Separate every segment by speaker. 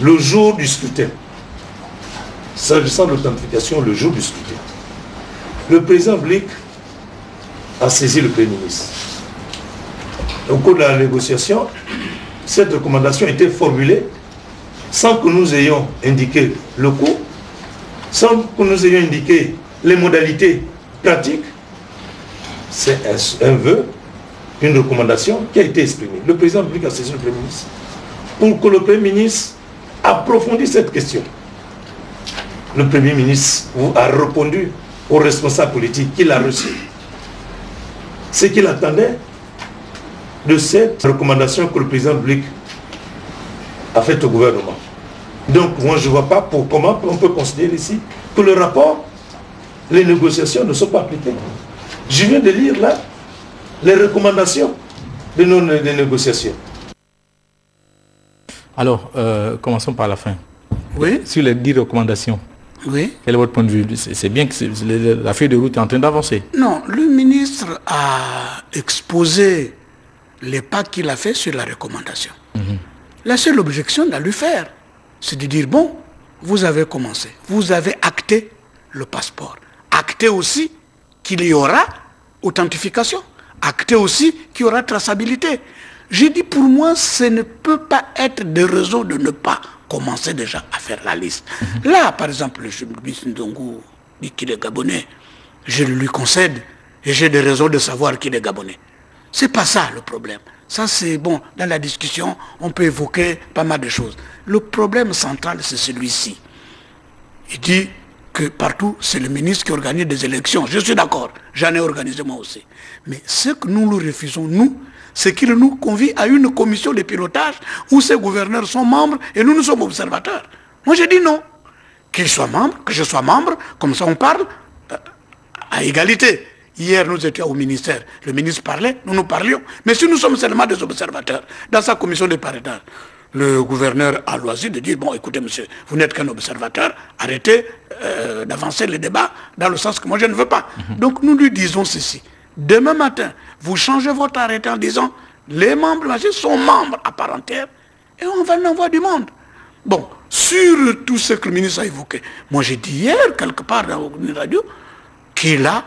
Speaker 1: le jour du scrutin, s'agissant de l'authentification, le jour du scrutin, le président Blic a saisi le Premier ministre. Au cours de la négociation, cette recommandation a été formulée sans que nous ayons indiqué le coût, sans que nous ayons indiqué les modalités pratiques. C'est un vœu, une recommandation qui a été exprimée. Le président Blic a saisi le Premier ministre pour que le Premier ministre approfondisse cette question. Le Premier ministre a répondu aux responsables politiques qu'il a reçus ce qu'il attendait de cette recommandation que le président Blic a faite au gouvernement. Donc moi je ne vois pas comment on peut considérer ici que le rapport, les négociations ne sont pas appliquées. Je viens de lire là les recommandations de nos négociations.
Speaker 2: Alors, commençons par la fin.
Speaker 3: Oui.
Speaker 2: Sur les 10 recommandations.
Speaker 3: Oui.
Speaker 2: Quel est votre point de vue? C'est bien que la feuille de route est en train d'avancer.
Speaker 3: Non, le ministre a exposé les pas qu'il a fait sur la recommandation. La seule objection à lui faire, c'est de dire, bon, vous avez commencé, vous avez acté le passeport, acté aussi qu'il y aura authentification, acté aussi qu'il y aura traçabilité. J'ai dit, pour moi, ce ne peut pas être de raison de ne pas commencer déjà à faire la liste. Là, par exemple, le ministre Ndongo dit qu'il est gabonais. Je lui concède et j'ai des raisons de savoir qu'il est gabonais. C'est pas ça le problème. Ça c'est bon, dans la discussion, on peut évoquer pas mal de choses. Le problème central, c'est celui-ci. Il dit que partout, c'est le ministre qui organise des élections. Je suis d'accord, j'en ai organisé moi aussi. Mais ce que nous lui refusons, nous, c'est qu'il nous convie à une commission de pilotage où ces gouverneurs sont membres et nous sommes observateurs. Moi j'ai dit non. Qu'ils soient membres, que je sois membre, comme ça on parle à égalité. Hier nous étions au ministère, le ministre parlait, nous parlions. Mais si nous sommes seulement des observateurs dans sa commission de parrainage, le gouverneur a loisir de dire, bon écoutez monsieur, vous n'êtes qu'un observateur, arrêtez d'avancer le débat dans le sens que moi je ne veux pas. Donc nous lui disons ceci. Demain matin, vous changez votre arrêté en disant les membres sont membres à part entière et on va en avoir du monde. Bon, sur tout ce que le ministre a évoqué, moi j'ai dit hier, quelque part dans une radio, qu'il a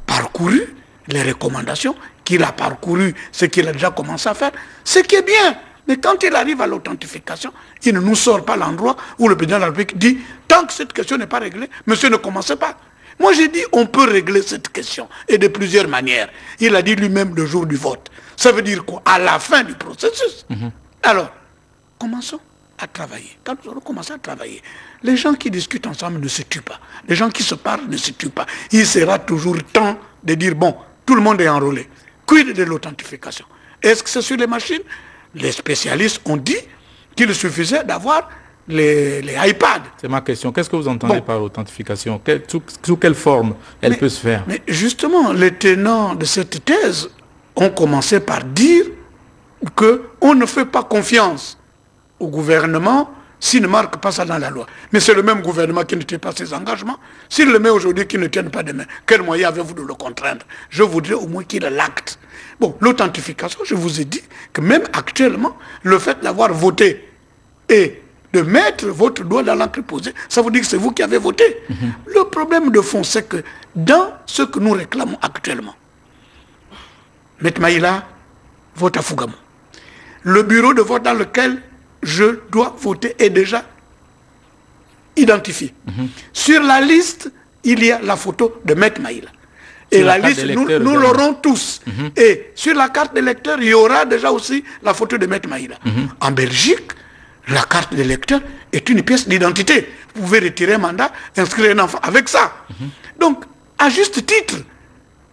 Speaker 3: parcouru les recommandations, qu'il a parcouru ce qu'il a déjà commencé à faire, ce qui est bien. Mais quand il arrive à l'authentification, il ne nous sort pas l'endroit où le président de la République dit tant que cette question n'est pas réglée, monsieur ne commencez pas. Moi j'ai dit on peut régler cette question et de plusieurs manières. Il a dit lui-même le jour du vote. Ça veut dire quoi? À la fin du processus. Alors, commençons à travailler. Quand nous aurons commencé à travailler, les gens qui discutent ensemble ne se tuent pas. Les gens qui se parlent ne se tuent pas. Il sera toujours temps de dire, bon, tout le monde est enrôlé. Quid de l'authentification? Est-ce que c'est sur les machines? Les spécialistes ont dit qu'il suffisait d'avoir les iPads.
Speaker 2: C'est ma question. Qu'est-ce que vous entendez par authentification? Sous quelle forme elle peut se faire?
Speaker 3: Mais justement, les tenants de cette thèse ont commencé par dire qu'on ne fait pas confiance au gouvernement s'il ne marque pas ça dans la loi. Mais c'est le même gouvernement qui ne tient pas ses engagements. S'il le met aujourd'hui, qu'il ne tienne pas demain, quel moyen avez-vous de le contraindre? Je voudrais au moins qu'il l'acte. Bon, l'authentification, je vous ai dit que même actuellement, le fait d'avoir voté et de mettre votre doigt dans l'encre posée, ça veut dire que c'est vous qui avez voté. Le problème de fond, c'est que dans ce que nous réclamons actuellement, M. Maïla vote à Fougamou. Le bureau de vote dans lequel je dois voter est déjà identifié. Sur la liste, il y a la photo de M. Maïla. Et la liste, nous l'aurons tous. Et sur la carte d'électeur, il y aura déjà aussi la photo de M. Maïla. En Belgique, la carte d'électeur est une pièce d'identité. Vous pouvez retirer un mandat, inscrire un enfant avec ça. Donc, à juste titre,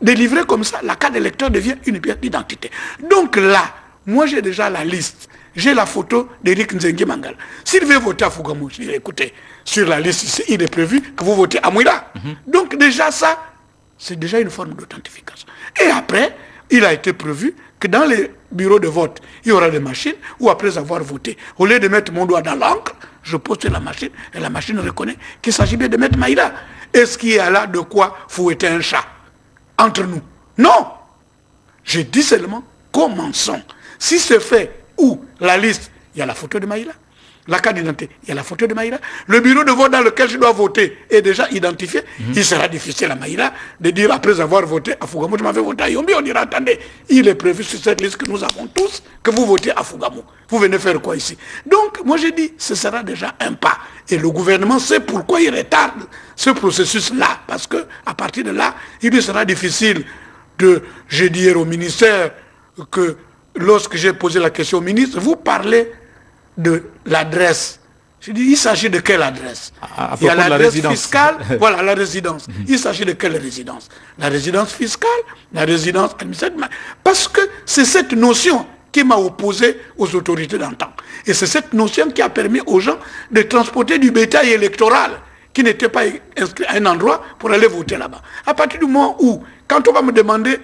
Speaker 3: délivrer comme ça, la carte d'électeur devient une pièce d'identité. Donc là, moi j'ai déjà la liste. J'ai la photo d'Éric Nzengue Mangala. S'il veut voter à Fougamou, je dis, écoutez, sur la liste ici, il est prévu que vous votez à Mouila. Donc déjà ça, c'est déjà une forme d'authentification. Et après, il a été prévu que dans les bureaux de vote, il y aura des machines où après avoir voté, au lieu de mettre mon doigt dans l'encre, je pose sur la machine et la machine reconnaît qu'il s'agit bien de mettre Maïla. Est-ce qu'il y a là de quoi fouetter un chat entre nous? Non. Je dis seulement, commençons. Si c'est fait où la liste, il y a la photo de Maïla, la carte d'identité, il y a la photo de Maïla. Le bureau de vote dans lequel je dois voter est déjà identifié. Il sera difficile à Maïla de dire, après avoir voté à Fougamou, je m'avais voté à Yombi, on dira, attendez, il est prévu sur cette liste que nous avons tous, que vous votez à Fougamou. Vous venez faire quoi ici? Donc, moi j'ai dit, ce sera déjà un pas. Et le gouvernement sait pourquoi il retarde ce processus-là. Parce que à partir de là, il lui sera difficile de, j'ai dit hier au ministère, que lorsque j'ai posé la question au ministre, vous parlez de l'adresse. Je dis, il s'agit de quelle adresse? Il y a l'adresse fiscale, voilà, la résidence. Il s'agit de quelle résidence? La résidence fiscale, la résidence administrative. Parce que c'est cette notion qui m'a opposé aux autorités d'antan. Et c'est cette notion qui a permis aux gens de transporter du bétail électoral qui n'était pas inscrit à un endroit pour aller voter là-bas. À partir du moment où, quand on va me demander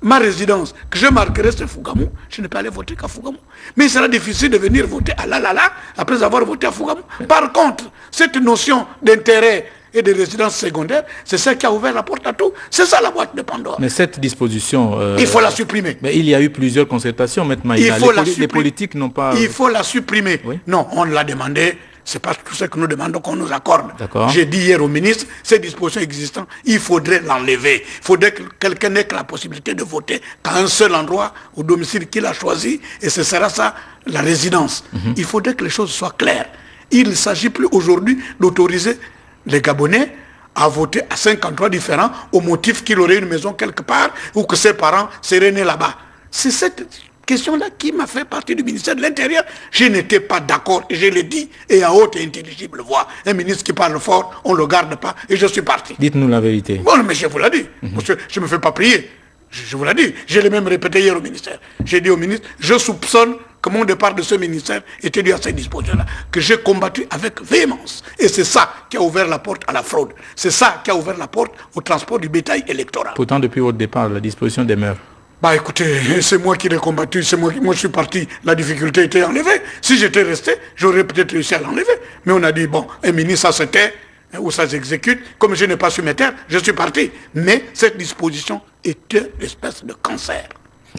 Speaker 3: ma résidence, que je marquerai sur Fougamou, je ne peux pas aller voter qu'à Fougamou. Mais il sera difficile de venir voter à Lalala après avoir voté à Fougamou. Par contre, cette notion d'intérêt et de résidence secondaire, c'est ça qui a ouvert la porte à tout. C'est ça la boîte de Pandore.
Speaker 2: Mais cette disposition...
Speaker 3: il faut la supprimer.
Speaker 2: Mais il y a eu plusieurs concertations, Maître Maïla. Les politiques n'ont pas...
Speaker 3: Il faut la supprimer. Oui? Non, on l'a demandé. C'est pas tout ce que nous demandons qu'on nous accorde. J'ai dit hier au ministre, ces dispositions existantes, il faudrait l'enlever. Il faudrait que quelqu'un n'ait que la possibilité de voter qu'à un seul endroit, au domicile qu'il a choisi, et ce sera ça, la résidence. Il faudrait que les choses soient claires. Il ne s'agit plus aujourd'hui d'autoriser les Gabonais à voter à 5 endroits différents au motif qu'il aurait une maison quelque part ou que ses parents seraient nés là-bas. C'est cette question-là qui m'a fait partie du ministère de l'Intérieur. Je n'étais pas d'accord, et je l'ai dit, et à haute et intelligible voix. Un ministre qui parle fort, on ne le garde pas, et je suis parti.
Speaker 2: Dites-nous la vérité.
Speaker 3: Bon, mais je vous l'ai dit. Monsieur, je ne me fais pas prier. Je vous l'ai dit. Je l'ai même répété hier au ministère. J'ai dit au ministre, je soupçonne que mon départ de ce ministère était dû à ces dispositions-là, que j'ai combattu avec véhémence. Et c'est ça qui a ouvert la porte à la fraude. C'est ça qui a ouvert la porte au transport du bétail électoral.
Speaker 2: Pourtant, depuis votre départ, la disposition demeure.
Speaker 3: Bah écoutez, c'est moi qui l'ai combattu, c'est moi je suis parti, la difficulté était enlevée. Si j'étais resté, j'aurais peut-être réussi à l'enlever. Mais on a dit, bon, un ministre, ça se tait, ou ça s'exécute. Comme je n'ai pas su me taire, je suis parti. Mais cette disposition est une espèce de cancer.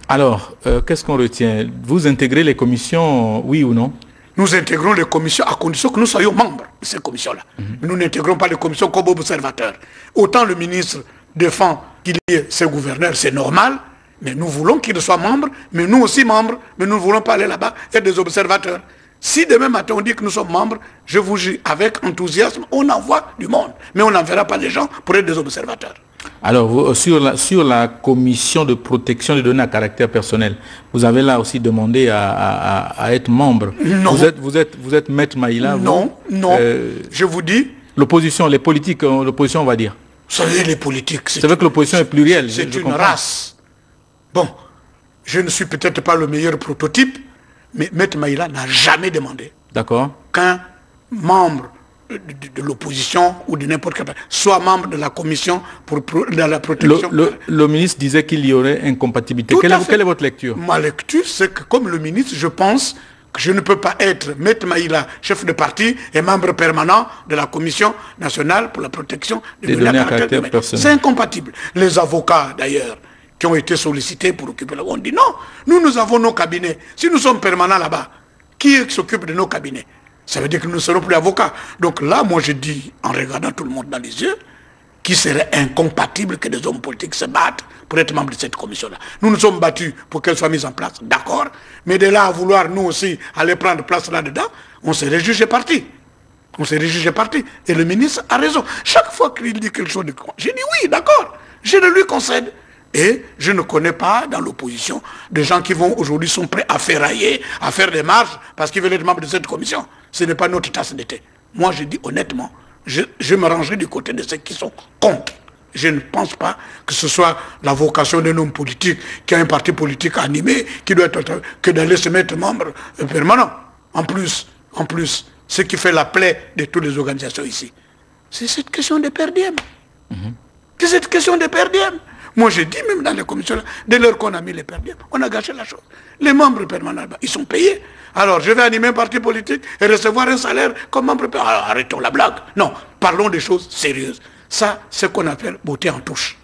Speaker 2: Alors, qu'est-ce qu'on retient? Vous intégrez les commissions, oui ou non?
Speaker 3: Nous intégrons les commissions à condition que nous soyons membres de ces commissions-là. Nous n'intégrons pas les commissions comme observateurs. Autant le ministre défend qu'il y ait ses gouverneurs, c'est normal. Mais nous voulons qu'ils soient membres, mais nous aussi membres, mais nous ne voulons pas aller là-bas être des observateurs. Si demain matin on dit que nous sommes membres, je vous jure, avec enthousiasme, on envoie du monde. Mais on n'enverra pas des gens pour être des observateurs.
Speaker 2: Alors, vous, sur la commission de protection des données à caractère personnel, vous avez là aussi demandé à être membre.
Speaker 3: Non.
Speaker 2: Vous êtes Maître Maïla?
Speaker 3: Non, non. Je vous dis...
Speaker 2: L'opposition, les politiques, l'opposition on va dire.
Speaker 3: Vous savez, les politiques...
Speaker 2: C'est vrai que l'opposition est plurielle.
Speaker 3: C'est une race. Bon, je ne suis peut-être pas le meilleur prototype, mais Maître Maïla n'a jamais demandé qu'un membre de l'opposition ou de n'importe quel soit membre de la commission de la protection.
Speaker 2: Le ministre disait qu'il y aurait incompatibilité. Quelle est votre lecture?
Speaker 3: Ma lecture, c'est que comme le ministre, je pense que je ne peux pas être Maître Maïla, chef de parti et membre permanent de la Commission nationale pour la protection des données à caractère personnel. C'est incompatible. Les avocats, d'ailleurs, qui ont été sollicités pour occuper la... On dit non, nous avons nos cabinets. Si nous sommes permanents là-bas, qui s'occupe de nos cabinets? Ça veut dire que nous ne serons plus avocats. Donc là, moi je dis, en regardant tout le monde dans les yeux, qu'il serait incompatible que des hommes politiques se battent pour être membres de cette commission-là. Nous nous sommes battus pour qu'elle soit mise en place, d'accord, mais de là à vouloir nous aussi aller prendre place là-dedans, on serait jugé parti. On serait jugé parti. Et le ministre a raison. Chaque fois qu'il dit quelque chose de... J'ai dit oui, d'accord, je le lui concède. Et je ne connais pas dans l'opposition des gens qui vont aujourd'hui sont prêts à ferrailler, à faire des marches parce qu'ils veulent être membres de cette commission. Ce n'est pas notre tasse de thé. Moi je dis honnêtement, je me rangerai du côté de ceux qui sont contre. Je ne pense pas que ce soit la vocation d'un homme politique qui a un parti politique animé, qui doit être que d'aller se mettre membre permanent. En plus, ce qui fait la plaie de toutes les organisations ici, c'est cette question de per diem. C'est cette question de per diem. Moi, j'ai dit même dans les commissions, dès lors qu'on a mis les per diem, on a gâché la chose. Les membres permanents, ils sont payés. Alors, je vais animer un parti politique et recevoir un salaire comme membre permanent. Alors, arrêtons la blague. Non, parlons des choses sérieuses. Ça, c'est ce qu'on appelle beauté en touche.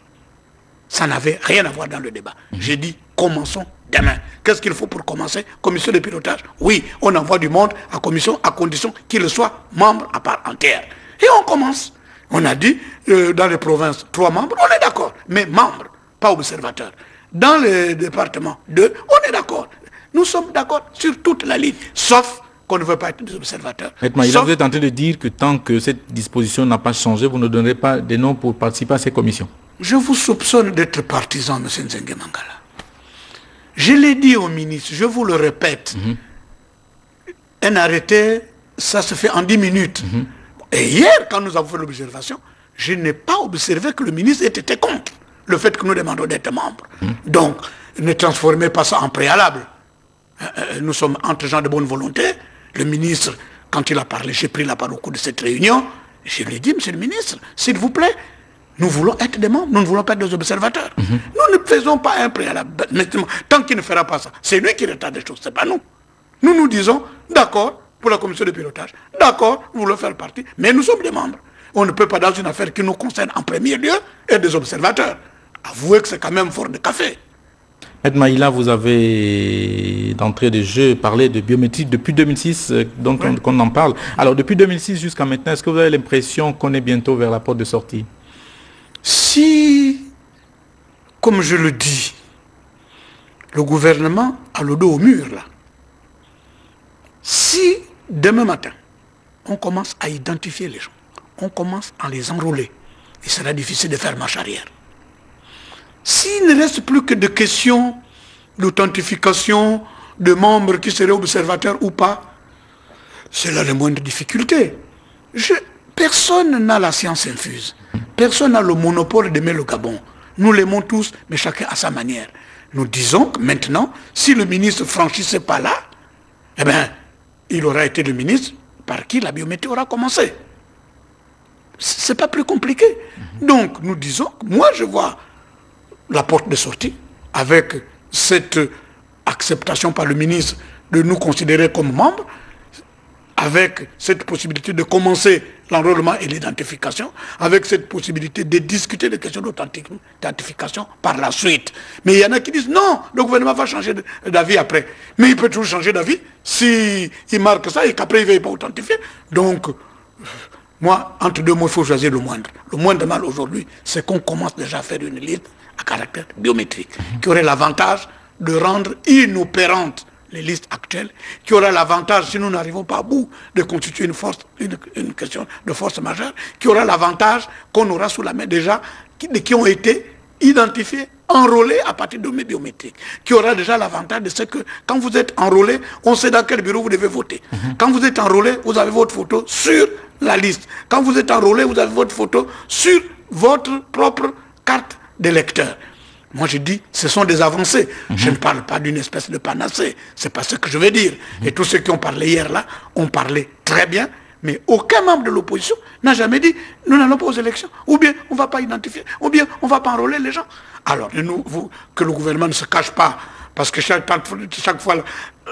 Speaker 3: Ça n'avait rien à voir dans le débat. J'ai dit, commençons Demain, qu'est-ce qu'il faut pour commencer? Commission de pilotage. Oui, on envoie du monde à commission à condition qu'il soit membre à part entière. Et on commence. On a dit, dans les provinces, 3 membres, on est d'accord. Mais membres, pas observateurs. Dans les départements, 2, on est d'accord. Nous sommes d'accord sur toute la ligne, sauf qu'on ne veut pas être des observateurs.
Speaker 2: Vous êtes en train de dire que tant que cette disposition n'a pas changé, vous ne donnerez pas des noms pour participer à ces commissions.
Speaker 3: Je vous soupçonne d'être partisan, M. Nzenge Mangala. Je l'ai dit au ministre, je vous le répète. Un arrêté, ça se fait en 10 minutes. Et hier, quand nous avons fait l'observation, je n'ai pas observé que le ministre ait été contre le fait que nous demandons d'être membres. Donc, ne transformez pas ça en préalable. Nous sommes entre gens de bonne volonté. Le ministre, quand il a parlé, j'ai pris la parole au cours de cette réunion. Je lui ai dit, monsieur le ministre, s'il vous plaît, nous voulons être des membres, nous ne voulons pas être des observateurs. Nous ne faisons pas un préalable. Tant qu'il ne fera pas ça, c'est lui qui retarde les choses, ce n'est pas nous. Nous nous disons, d'accord, pour la commission de pilotage, d'accord, nous voulons faire partie, mais nous sommes des membres. On ne peut pas, dans une affaire qui nous concerne en premier lieu, être des observateurs. Avouez que c'est quand même fort de café.
Speaker 2: Maître Maïla, vous avez, d'entrée de jeu, parlé de biométrie depuis 2006, donc oui, qu'on en parle. Alors, depuis 2006 jusqu'à maintenant, est-ce que vous avez l'impression qu'on est bientôt vers la porte de sortie?
Speaker 3: Si, comme je le dis, le gouvernement a le dos au mur, là, si demain matin, on commence à identifier les gens, on commence à les enrôler, il sera difficile de faire marche arrière. S'il ne reste plus que des questions d'authentification de membres qui seraient observateurs ou pas, c'est là la moindre difficulté. Personne n'a la science infuse. Personne n'a le monopole d'aimer le Gabon. Nous l'aimons tous, mais chacun à sa manière. Nous disons que maintenant, si le ministre ne franchissait pas là, eh bien, il aura été le ministre par qui la biométrie aura commencé. C'est pas plus compliqué. Donc, nous disons, moi je vois la porte de sortie avec cette acceptation par le ministre de nous considérer comme membres, avec cette possibilité de commencer l'enrôlement et l'identification, avec cette possibilité de discuter des questions d'authentification par la suite. Mais il y en a qui disent non, le gouvernement va changer d'avis après. Mais il peut toujours changer d'avis s'il marque ça et qu'après il ne veut pas authentifier. Donc, moi, entre deux mots, il faut choisir le moindre. Le moindre mal aujourd'hui, c'est qu'on commence déjà à faire une liste à caractère biométrique, qui aurait l'avantage de rendre inopérantes les listes actuelles, qui aura l'avantage, si nous n'arrivons pas à bout, de constituer une question de force majeure, qui aura l'avantage qu'on aura sous la main déjà, qui ont été identifiés, enrôlés à partir de données biométriques, qui aura déjà l'avantage de ce que, quand vous êtes enrôlé, on sait dans quel bureau vous devez voter. Quand vous êtes enrôlé, vous avez votre photo sur la liste. Quand vous êtes enrôlé, vous avez votre photo sur votre propre carte d'électeur. Moi je dis, ce sont des avancées. Je ne parle pas d'une espèce de panacée. C'est pas ce que je veux dire. Et tous ceux qui ont parlé hier là, ont parlé très bien, mais aucun membre de l'opposition n'a jamais dit, nous n'allons pas aux élections, ou bien on ne va pas identifier, ou bien on ne va pas enrôler les gens. Alors, que le gouvernement ne se cache pas, parce que chaque fois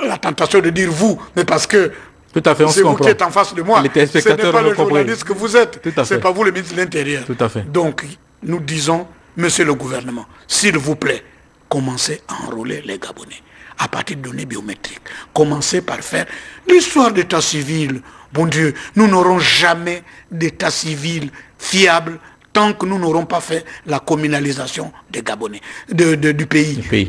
Speaker 3: la tentation de dire vous, mais parce que c'est vous qui êtes en face de moi, ce n'est pas le journaliste que vous êtes, ce n'est pas vous le ministre de l'Intérieur. Donc, nous disons, monsieur le gouvernement, s'il vous plaît, commencez à enrôler les Gabonais à partir de données biométriques. Commencez par faire l'histoire d'état civil. Bon Dieu, nous n'aurons jamais d'état civil fiable tant que nous n'aurons pas fait la communalisation des Gabonais, du pays.